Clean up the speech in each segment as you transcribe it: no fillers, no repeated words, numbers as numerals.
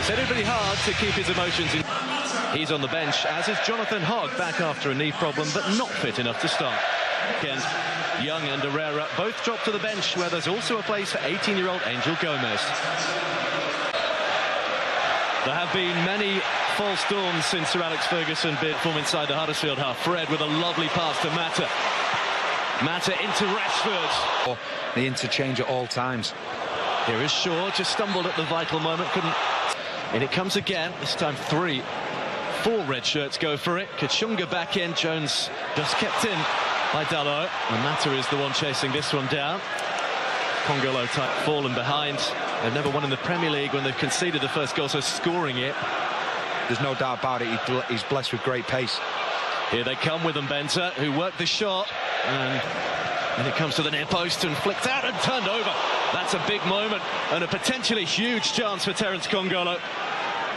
said it'd be hard to keep his emotions in. He's on the bench, as is Jonathan Hogg, back after a knee problem, but not fit enough to start. Again, Young and Herrera both dropped to the bench, where there's also a place for 18-year-old Angel Gomez. There have been many false dawns since Sir Alex Ferguson bid from inside the Huddersfield half. Fred with a lovely pass to Mata. Mata into Rashford. The interchange at all times. Here is Shaw, just stumbled at the vital moment, couldn't. And it comes again, this time 3. 4 red shirts go for it. Kachunga back in, Jones just kept in by Dalot. And Mata is the one chasing this one down. Congolo type fallen behind. They've never won in the Premier League when they've conceded the first goal, so scoring it. There's no doubt about it, he's blessed with great pace. Here they come with Mbenta, who worked the shot. And then it comes to the near post and flicked out and turned over. That's a big moment and a potentially huge chance for Terence Congolo.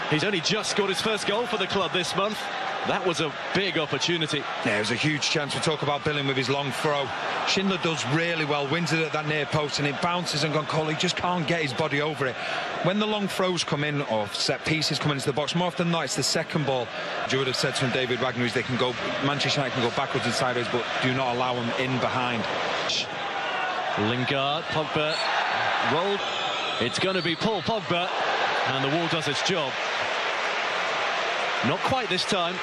He's only just scored his first goal for the club this month. That was a big opportunity. Yeah, it was a huge chance. We talk about Billing with his long throw. Schindler does really well, wins it at that near post, and it bounces, and Congolo just can't get his body over it. When the long throws come in, or set pieces come into the box, more often than not, it's the second ball. You would have said to him, David Wagner, is they can go, Manchester United can go backwards and sideways, but do not allow them in behind. Lingard, Pogba, rolled. It's going to be Paul Pogba, and the wall does its job. Not quite this time.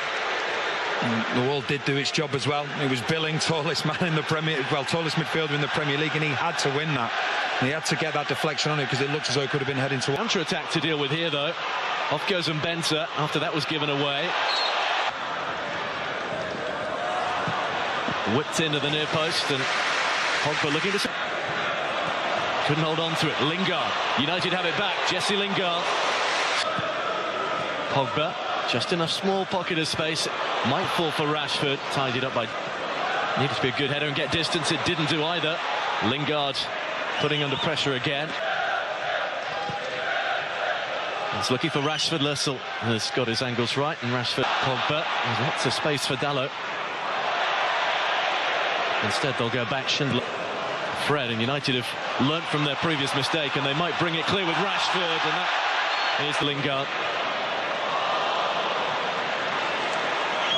And the wall did do its job as well. It was Billing, tallest man in the tallest midfielder in the Premier League, and he had to win that. And he had to get that deflection on it, because it looked as though it could have been heading to counter-attack to deal with here, though. Off goes Mbenta after that was given away. Whipped into the near post, and Pogba looking to... Couldn't hold on to it. Lingard. United have it back. Jesse Lingard. Pogba. Just enough small pocket of space. Might fall for Rashford. Tidied up by... Needed to be a good header and get distance. It didn't do either. Lingard putting under pressure again. He's looking for Rashford. Lössl has got his angles right. And Rashford. Pogba. There's lots of space for Dalot. Instead, they'll go back. Schindler. Fred, and United have learnt from their previous mistake, and they might bring it clear with Rashford. And that is Lingard.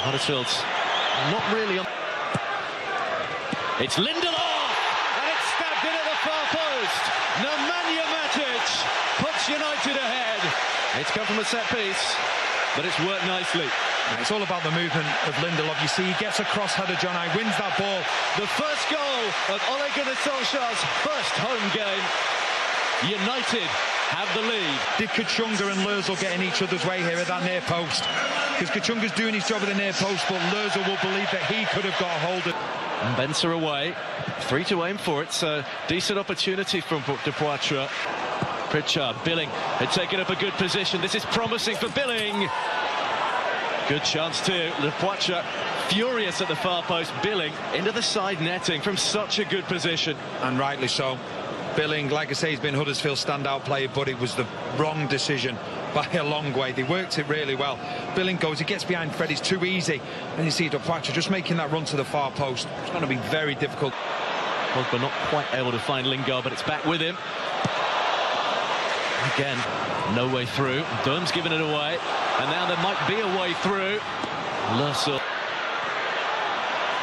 Huddersfield's not really on. It's Lindelof, and it's stabbed in at the far post. Nemanja Matic puts United ahead. It's come from a set piece, but it's worked nicely. It's all about the movement of Lindelof. You see, he gets across header, John. I wins that ball. The first goal of Ole Gunnar Solskjaer's first home game. United have the lead. Did Kachunga and Lössl get in each other's way here at that near post? Because Kachunga's doing his job at the near post, but Lössl will believe that he could have got a hold of. And Benser away, 3 to aim for it, so decent opportunity from De Poitre. Pritchard, Billing had taken up a good position. This is promising for Billing. Good chance too. De Poitre furious at the far post. Billing into the side netting from such a good position. And rightly so. Billing, like I say, he's been Huddersfield's standout player, but it was the wrong decision by a long way. They worked it really well. Billing goes, he gets behind Fred, it's too easy. And you see De Poitre just making that run to the far post. It's going to be very difficult. Pogba not quite able to find Lingard, but it's back with him. Again, no way through. Durham's given it away. And now there might be a way through. Lössl.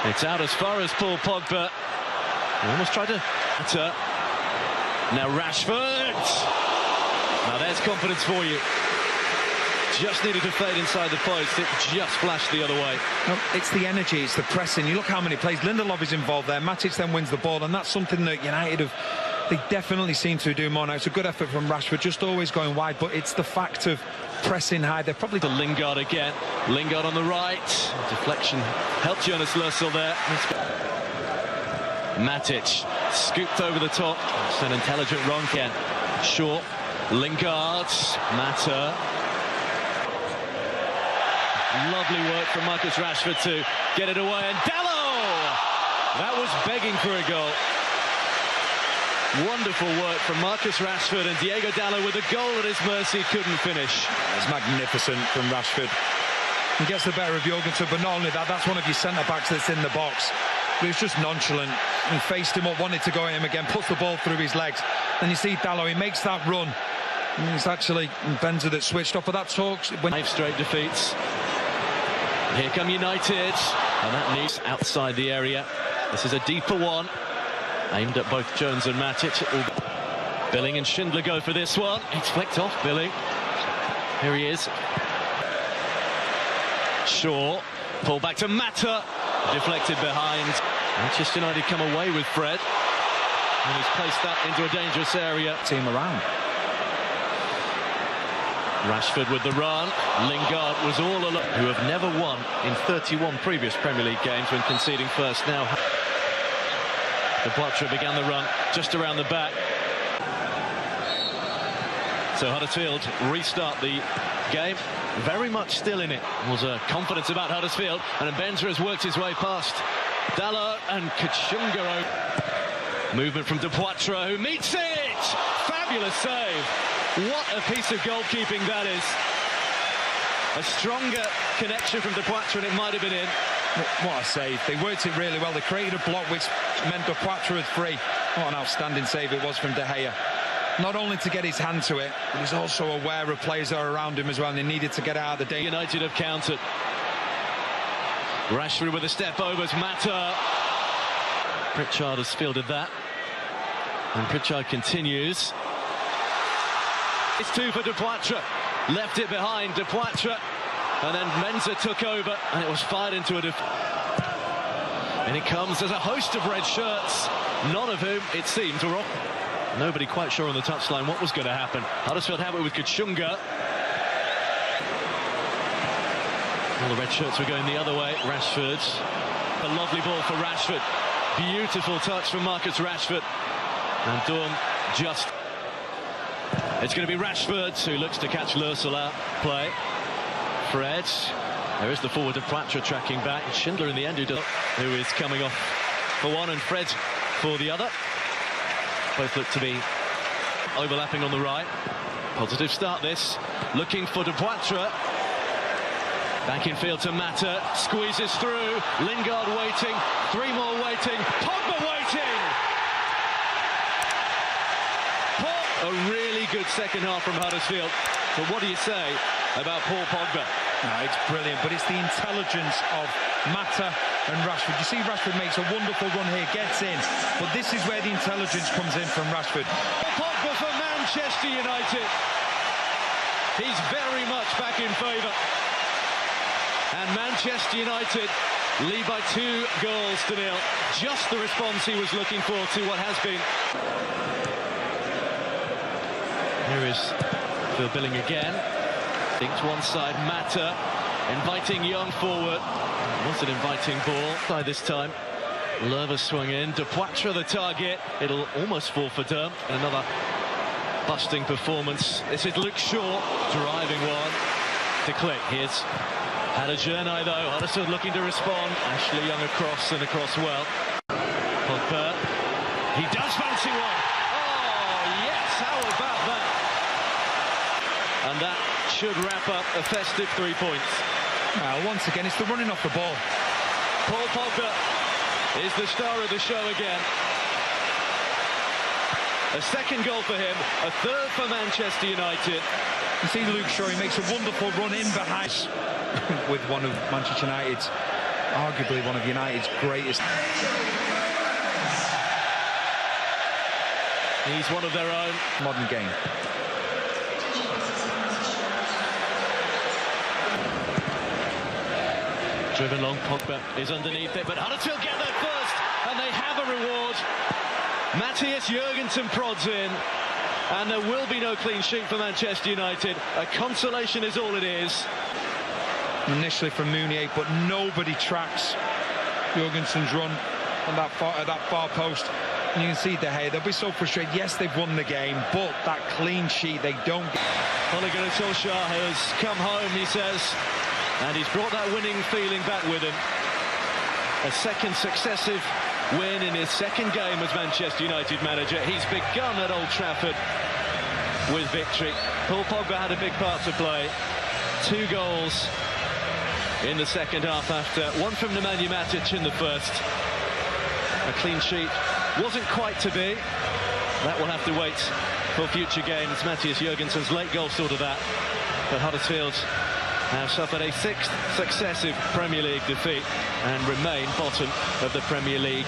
It's out as far as Paul Pogba. He almost tried to... Now Rashford. Now there's confidence for you. Just needed to fade inside the post. It just flashed the other way. No, it's the energy, it's the pressing. You look how many plays. Lindelof is involved there. Matic then wins the ball, and that's something that United have... They definitely seem to do more now. It's a good effort from Rashford, just always going wide, but it's the fact of pressing high. They're probably... To Lingard again. Lingard on the right. Deflection helped Jonas Lössl there. Matic scooped over the top. It's an intelligent run again. Short. Lingard. Mata. Lovely work from Marcus Rashford to get it away. And Dalot! That was begging for a goal. Wonderful work from Marcus Rashford, and Diego Dalot with a goal at his mercy couldn't finish. It's magnificent from Rashford. He gets the better of Jorgensen, but not only that, that's one of your centre-backs that's in the box. But it's just nonchalant and faced him up, wanted to go at him again, puts the ball through his legs. Then you see Dalot, he makes that run. It's actually Benza that switched off, but that talks. 5 straight defeats. Here come United, and that needs outside the area. This is a deeper one, aimed at both Jones and Matic. Billing and Schindler go for this one. It's flicked off Billing. Here he is. Shaw, pull back to Mata, deflected behind. Manchester United come away with Fred, and he's placed that into a dangerous area. Team around. Rashford with the run. Lingard was all alone, who have never won in 31 previous Premier League games when conceding first. Now the Poitre began the run just around the back. So Huddersfield restart the game, very much still in it. Was a confidence about Huddersfield, and Benza has worked his way past Dalot and Kachunga. Movement from Poitre, who meets it. Fabulous save. What a piece of goalkeeping that is. A stronger connection from Poitre and it might have been in. What a save. They worked it really well. They created a block which meant Poitre was free. What an outstanding save it was from De Gea. Not only to get his hand to it, but he's also aware of players that are around him as well, and he needed to get out of the danger. United have countered. Rashford with a step overs Mata. Pritchard has fielded that. And Pritchard continues. It's 2 for Poitre. Left it behind Poitre. And then Menza took over, and it was fired into a and it comes as a host of red shirts, none of whom, it seemed, were off. Nobody quite sure on the touchline what was going to happen. Huddersfield have it with Kachunga. All the red shirts were going the other way. Rashford. A lovely ball for Rashford. Beautiful touch from Marcus Rashford. And Durm just... It's going to be Rashford who looks to catch Lörsel out play. Fred. There is the forward of Poitre tracking back. Schindler in the end who is coming off for one, and Fred for the other. Both look to be overlapping on the right. Positive start this. Looking for Poitre. Back in field to Mata. Squeezes through. Lingard waiting. 3 more waiting. Pogba waiting. A really good second half from Huddersfield. But what do you say about Paul Pogba? No, it's brilliant, but it's the intelligence of Mata and Rashford. You see Rashford makes a wonderful run here, gets in, but this is where the intelligence comes in from Rashford. Pogba for Manchester United. He's very much back in favour. And Manchester United lead by 2 goals to nil. Just the response he was looking for to what has been. Here is Phil Billing again. Think to one side, Mata inviting Young forward. Was an inviting ball by this time. Lerva swung in. Poitre the target. It'll almost fall for Durm. Another busting performance. This is Luke Shaw driving one to click. Here's Hadajernay though. Huddersfield looking to respond. Ashley Young across and across well. Pogba. He does fancy one. Oh yes, how about that? And that should wrap up a festive 3 points. Once again, it's the running off the ball. Paul Pogba is the star of the show again. A second goal for him, a third for Manchester United. You see Luke Shaw, he makes a wonderful run in behind with one of Manchester United's, arguably one of United's greatest. He's one of their own. Modern game. Driven long, Pogba is underneath it, but Huddersfield get there first, and they have a reward. Matthias Jurgensen prods in, and there will be no clean sheet for Manchester United. A consolation is all it is. Initially from Mounier, but nobody tracks Jurgensen's run on that far post. And you can see De Gea, they'll be so frustrated. Yes, they've won the game, but that clean sheet they don't get. Ole Gunnar Solskjaer has come home, he says, and he's brought that winning feeling back with him. A second successive win in his second game as Manchester United manager. He's begun at Old Trafford with victory. Paul Pogba had a big part to play. 2 goals in the second half after one from Nemanja Matic in the first. A clean sheet wasn't quite to be. That will have to wait for future games. Matthias Jørgensen's late goal sorted that. But Huddersfield have suffered a 6th successive Premier League defeat and remain bottom of the Premier League.